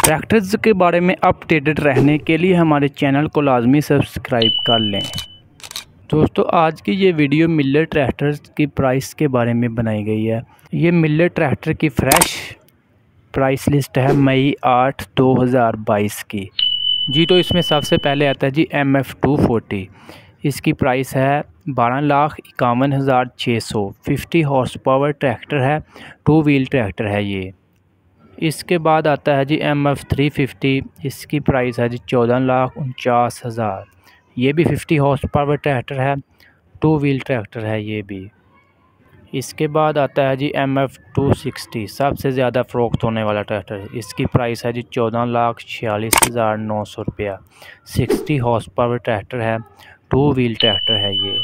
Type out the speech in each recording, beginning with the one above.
Tractors के बारे में अपडेटेड रहने के लिए हमारे चैनल को लाजमी सब्सक्राइब कर लें। दोस्तों, आज की ये वीडियो मिलर ट्रैक्टर्स की प्राइस के बारे में बनाई गई है। ये मिलर ट्रैक्टर की फ्रेश प्राइस लिस्ट है मई 8, 2022 की जी। तो इसमें सबसे पहले आता है जी MF 240। इसकी प्राइस है 12,51,600। 50 हॉर्स पावर ट्रैक्टर है, 2 व्हील ट्रैक्टर है ये। इसके बाद आता है जी MF 350। इसकी प्राइस है जी 14,49,000। ये भी 50 हॉर्स पावर ट्रैक्टर है, 2 व्हील ट्रैक्टर है ये भी। इसके बाद आता है जी MF 260, सबसे ज़्यादा फ़रोख्त होने वाला ट्रैक्टर है। इसकी प्राइस है जी 14,46,900 रुपया। 60 हॉर्स पावर ट्रैक्टर है, 2 व्हील ट्रैक्टर है ये।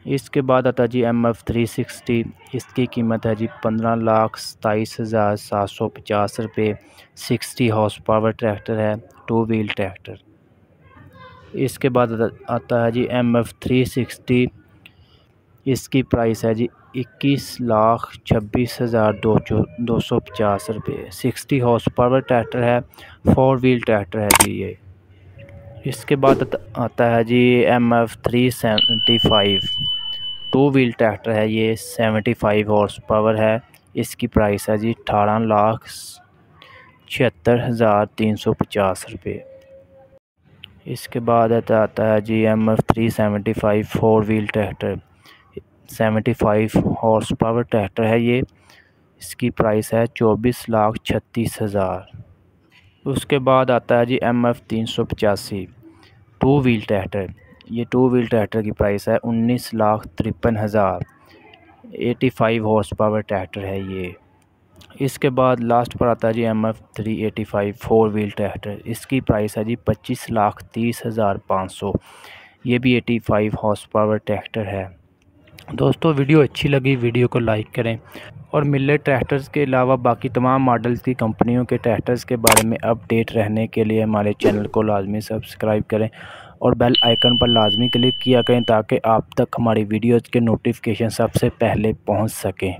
इसके बाद आता है जी MF 360। इसकी कीमत है जी 15,27,750 रुपये। 60 हॉर्स पावर ट्रैक्टर है, 2 व्हील ट्रैक्टर। इसके बाद आता है जी MF 360। इसकी प्राइस है जी 21,26,250 रुपये। 60 हॉर्स पावर ट्रैक्टर है, 4 व्हील ट्रैक्टर है जी ये। इसके बाद आता है जी MF 375। 2 व्हील ट्रैक्टर है ये, 75 हॉर्स पावर है। इसकी प्राइस है जी 18,76,350 रुपये। इसके बाद आता है जी MF 375 4 wheel tractor, 75 horse power tractor है ये। इसकी प्राइस है 24,36,000। उसके बाद आता है जी MF 385 2 व्हील ट्रैक्टर। ये 2 व्हील ट्रैक्टर की प्राइस है 19,53,000। 85 हॉर्स पावर ट्रैक्टर है ये। इसके बाद लास्ट पर आता है जी MF 385 4 व्हील ट्रैक्टर। इसकी प्राइस है जी 25,30,500। ये भी 85 हॉर्स पावर ट्रैक्टर है। दोस्तों, वीडियो अच्छी लगी वीडियो को लाइक करें और मिलर ट्रैक्टर्स के अलावा बाकी तमाम मॉडल्स की कंपनियों के ट्रैक्टर्स के बारे में अपडेट रहने के लिए हमारे चैनल को लाजमी सब्सक्राइब करें और बेल आइकन पर लाजमी क्लिक किया करें ताकि आप तक हमारी वीडियोज़ के नोटिफिकेशन सबसे पहले पहुंच सकें।